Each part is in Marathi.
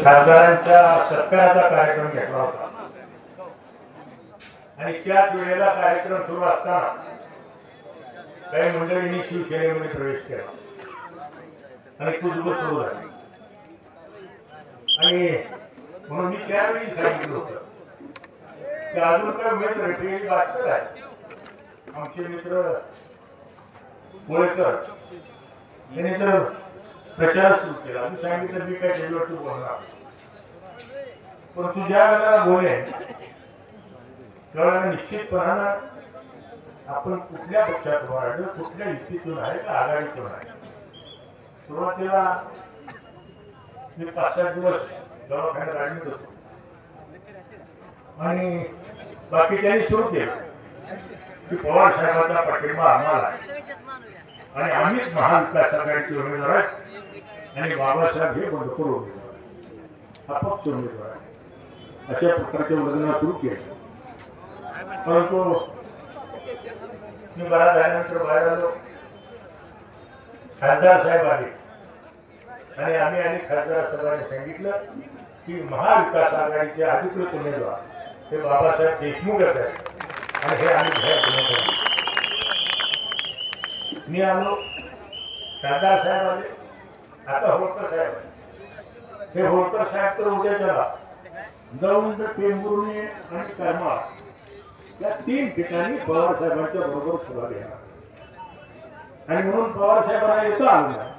खासदारांच्या सत्काराचा कार्यक्रम घेतला होता आणि त्याच वेळेला कार्यक्रम सुरू असताना काही मंडळींनी शिवसेनेमध्ये प्रवेश केला आणि कुजबूज सुरू झाली. आणि म्हणून मी त्यावेळी सांगितलं होतं की अजून काय उमेदवार भेटलेली वाटत आहे. आमचे मित्र मोळेकर यांनी तर प्रचार सुरू केला. मी सांगितलं मी काय डेव्हलप बोलणार, पण तू ज्या वेळेला बोले त्यावेळेला निश्चितपणानं आपण कुठल्या पक्षात वाढलं, कुठल्या युतीतून आहे का आघाडीतून आहे. सुरुवातीला मी 5-7 दिवस दवाखान्यात ऍडमिट होतो आणि बाकीच्यांनी सुरू केलं की पवार साहेबांचा पाठिंबा आम्हाला आणि आम्हीच महाविकास आघाडीचे उमेदवार आहेत आणि बाबासाहेब हे बंडखोर उमेदवार अपक्ष उमेदवार आहे. अशा प्रकारच्या वर्णना सुरू केलं. परंतु मी बरा झाल्यानंतर बाहेर आलो. खासदार साहेब आले आणि आम्ही अनेक खासदार साहेबांनी सांगितलं की महाविकास आघाडीचे अधिकृत उमेदवार हे बाबासाहेब देशमुखच आहेत आणि हे आम्ही जाहीर. मी आलो, खासदार साहेब आले, आता होळकर साहेब आले. हे होळकर साहेब तर उद्याच्याला जाऊन टेंभुर्णी आणि करमाळ या 3 ठिकाणी पवार साहेबांच्या बरोबर सभा घेणार आणि म्हणून पवार साहेबांना येतं आलं नाही.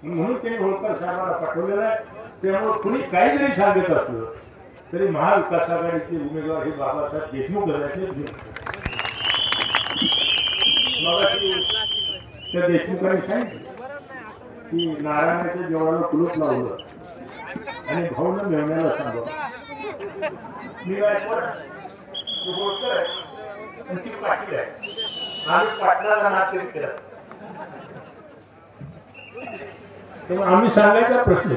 म्हणून त्यांनी होळकर साहेबांना पाठवलेलं आहे. त्यामुळे कुणी काही जरी सांगत असलं तरी महाविकास आघाडीचे उमेदवार हे बाबासाहेब देशमुख असल्याचे त्या देशमुखांनी सांगितलं की नारायणाच्या जेवणाला कुलूप लावलं आणि भाऊनं मिळवण्याला सांगलं. मी पाटील आहे आम्ही पाटलाला नाते केलं तेव्हा आम्ही सांगायचा प्रश्न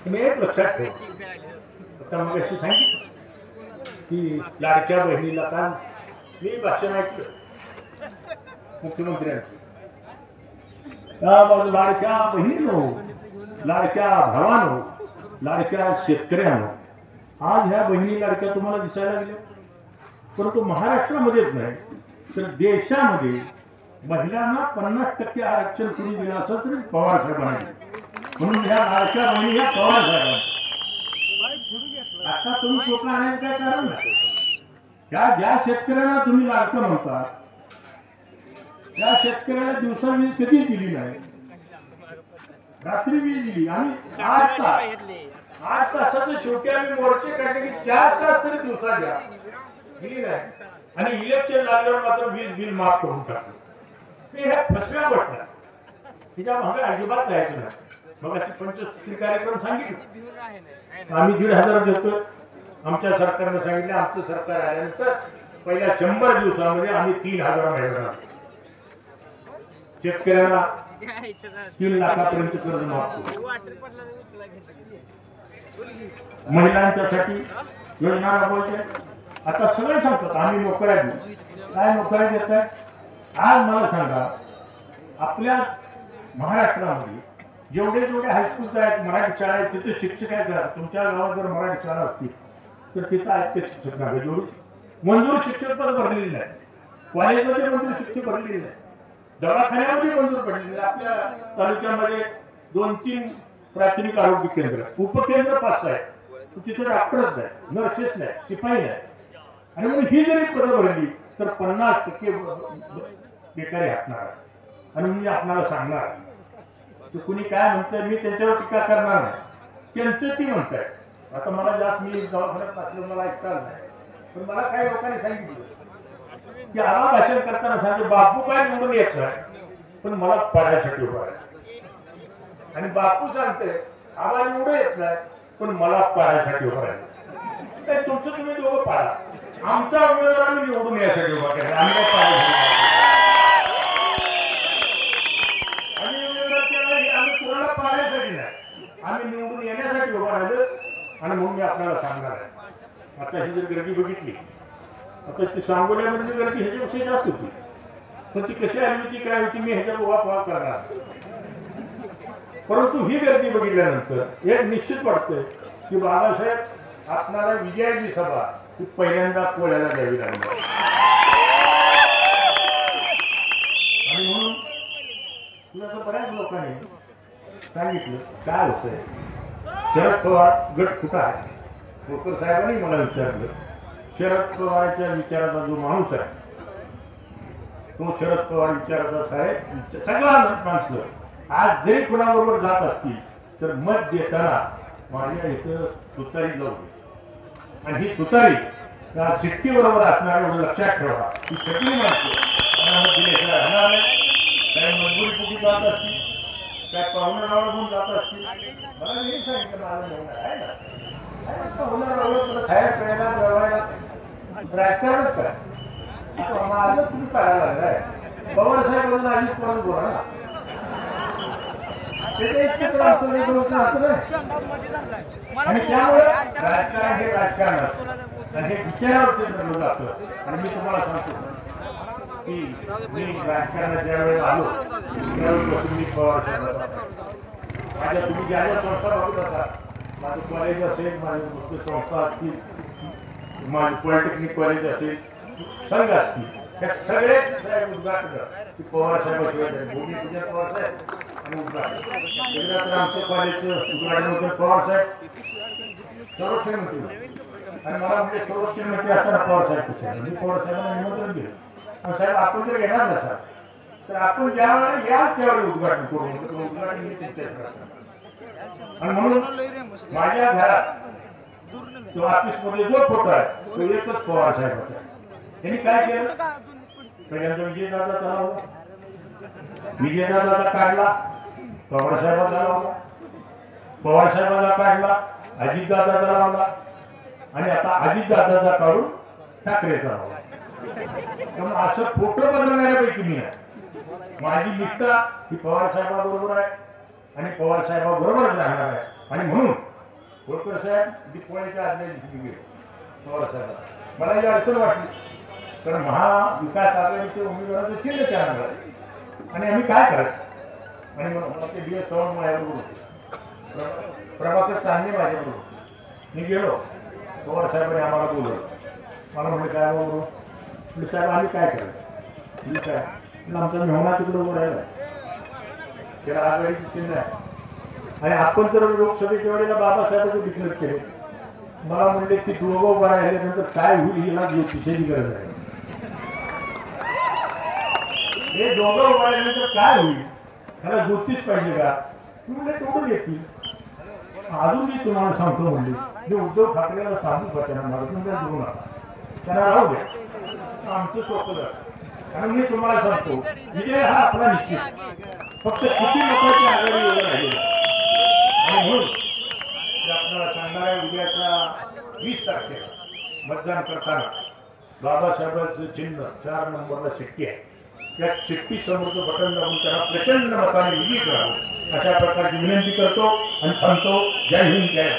तुम्ही एक लक्षात ठेवा. आता मग अशी सांगितलं की लाडक्या बहिणीला काल मी भाषण ऐकलं मुख्यमंत्र्यांचं. लाडक्या बहिणीनो, लाडक्या भावानो, लाडक्या शेतकऱ्यानो, आज ह्या बहिणी लाडक्या तुम्हाला दिसायला लागल्या. परंतु महाराष्ट्रामध्येच नाही तर देशामध्ये महिलांना 50% आरक्षण कुणी दिलं असं तरी पवार साहेबांनी. म्हणून ह्या लाडक्या बहिणी ह्या पवार साहेबांनी. आता तुम्ही चोपडा आणायचं काय कारण नाही. ज्या शेतकऱ्यांना तुम्ही लाडकं म्हणतात त्या शेतकऱ्याला दिवसा वीज कधी दिली नाही, रात्री वीज दिली. आणि 8 तासाचं शेवटी आम्ही मोर्चे काढले की 4 तास तरी दिवसा द्या, दिली नाही. आणि इलेक्शन लागल्यावर मात्र वीज बिल माफ करून टाकलं. ह्या फसव्या वाटल्या तिच्या मागे अजिबात जायचं नाही. मग अशी 25 कार्यक्रम सांगितले आम्ही 1,500 देतो. आमच्या सरकारनं सांगितलं आमचं सरकार आल्यानंतर पहिल्या 100 दिवसामध्ये आम्ही 3,000 मिळवणार. शेतकऱ्याला 3 लाखापर्यंत कर्ज माफ करू. महिलांच्यासाठी योजना राबवायच्या. आता सगळे सांगतात आम्ही नोकऱ्या देऊ. काय नोकऱ्या देत आहे? आज मला सांगा आपल्या महाराष्ट्रामध्ये जेवढे हायस्कूल आहेत, मराठी शाळा आहेत, तिथे शिक्षक आहेत. तुमच्या गावात जर मराठी शाळा असतील तर तिथं आहेत ते शिक्षक नाही. जेवढी मंजूर शिक्षक पद भरलेली नाही, कॉलेजमध्ये मंजूर शिक्षक भरलेली नाही, दवाखान्यामध्ये मंजूर पडलेली. आपल्या तालुक्यामध्ये 2-3 प्राथमिक आरोग्य केंद्र, उपकेंद्र 5 आहेत. तिथे डॉक्टरच नाही, नर्सेस नाही, शिपाई नाही. आणि म्हणून ही जरी पदं भरली तर 50% बेकारी हटणार. आणि मी आपल्याला सांगणार की कुणी काय म्हणतंय मी त्यांच्यावर टीका करणार नाही, त्यांचं ती म्हणताय. आता मला जास्त मी दवाखान्यात टाकलं मला ऐकता नाही, पण मला काही लोकांनी सांगितलं की आम्हा भाषण करताना सांगते बापू काय निवडून येत नाही पण मला पाडायसाठी उभा आहे. आणि बापू सांगते आम्हाला निवडून येत नाही पण मला पाडायसाठी उभा आहे. तुमचं तुम्ही दोघं पाडा, आमचा उमेदवार आम्ही निवडून यासाठी उभा केला. आम्ही काय पाडायसाठी आम्ही उमेदवार केला, आम्ही कोणाला पाडायसाठी नाही, आम्ही निवडून येण्यासाठी उभा राहिलो. आणि म्हणून मी आपल्याला सांगणार आहे. आता ही जर गर्दी बघितली आता ती सांगोल्यामध्ये गर्दी ह्याच्यापेक्षा जास्त होती, पण ती कशी आली होती काय होती मी ह्याच्या उभा करणार. परंतु ही गर्दी बघितल्यानंतर एक निश्चित वाटतंय की बाबासाहेब असणाऱ्या विजयाची सभा ही पहिल्यांदा कोळ्याला द्यावी लागली आणि म्हणून तुला तर बऱ्याच लोकांनी सांगितलं काय होतंय शरद पवार गट कुठं आहे. खोकर साहेबांनी मला विचारलं शरद पवारच्या विचाराचा जो माणूस आहे तो शरद पवार विचाराचा साहेब सगळा माणसं आज जरी कुणाबरोबर जात असतील तर मत देताना माझ्या इथं तुतारी जाऊ आणि ही तुतारी त्या शिट्टी बरोबर असणार एवढं लक्षात ठेवा ही सगळी माणसं दिल्याशिवाय राहणार नाही. काय मजबुरी कुठे जात असतील काय पाहुणा नावं घेऊन जात असतील मला नाही सांगितलं माझं म्हणणं आहे ना होणार खायला प्यायला जवायला राजकारणच काय माझं तुम्ही करायला लागलाय पवार साहेब आधीच परत बोला ना आणि त्यामुळे राजकारण हे राजकारण आणि हे विचारावरती ठरलं जातं. आणि मी तुम्हाला सांगतो की मी राजकारणाच्या वेळेस आलो त्यावेळेस मी पवार माझ्या तुम्ही ज्या ज्या संस्था बघत असाल माझं कॉलेज असेल माझी मुख्य संस्था असतील माझं पॉलिटेक्निक कॉलेज असेल संघ असतील त्या सगळे उद्घाटन पवार साहेबांशिवाय भूमिपूजन पवार साहेब आणि उद्घाटन आमच्या कॉलेजचं उद्घाटन होतं पवार साहेब संरक्षण मंत्री आणि मला म्हणजे संरक्षण मंत्री असताना पवार साहेब मी पवार साहेबांना निमंत्रण दिलं साहेब आपण जर येणार नसाल तर आपण ज्या वेळेला याल त्यावेळी उद्घाटन करू उद्घाटन मी तुमच्याच आणि म्हणून माझ्या घरात तो ऑफिसमध्ये जो फोटो आहे तो एकच पवार साहेबाचा आहे. त्यांनी काय केलं पहिल्यांदा विजयदादा चालवला विजयदादाचा काढला पवार साहेबाचा लावला पवार साहेबाचा काढला अजितदादाचा लावला आणि आता अजितदादाचा काढून ठाकरेचा लावला. त्यामुळे असं फोटो बनवणाऱ्यापैकी मी आहे. माझी निष्ठा ही पवार साहेबाबरोबर आहे आणि पवार साहेबाबरोबरच राहणार आहे. आणि म्हणून खोडकर साहेब दिवाळीच्या आदल्या दिवशी गेले पवार साहेब मला ही अडचण वाटली कारण महाविकास आघाडीच्या उमेदवाराचं चिन्ह चालणार आहे आणि आम्ही काय करायचं आणि मला ते डी एस चव्हाण माझ्याबरोबर होते प्रभाकर चांदणे माझ्याबरोबर मी गेलो पवार साहेबांनी आम्हाला बोलवलं मला म्हटलं काय बरोबर साहेब आम्ही काय करायचं मी काय आमचा मेहना तिकडे उभं राहिला त्याला आघाडीचं चिन्ह आहे आणि आपण जर लोकसभेच्या वेळेला बाबासाहेबांचं डिक्लेअर केले मला म्हणले की दोघं उभं राहिल्यानंतर काय होईल हिला ज्योतिषाची गरज आहे. हे दोघं उभं राहिल्यानंतर काय होईल त्याला ज्योतिष पाहिजे का तुम्ही तेवढं येतील. अजून मी तुम्हाला सांगतो म्हणले जे उद्धव ठाकरेला सांगू का त्यांना मला तुम्ही देऊ नका त्यांना राहू द्या आमचं सोपं झालं आणि मी तुम्हाला सांगतो विजय हा आपला निश्चित फक्त किती लोकांची आघाडी उभं राहिली आणि म्हणून आपल्याला सांगणाऱ्या उद्याच्या 20 तारखेला मतदान करताना बाबासाहेबांचं चिन्ह 4 नंबरला शिट्टी आहे त्या शिट्टी समोरचं बटन दाबून त्याला प्रचंड मताने विजयी करावं अशा प्रकारची विनंती करतो आणि सांगतो. जय हिंद जय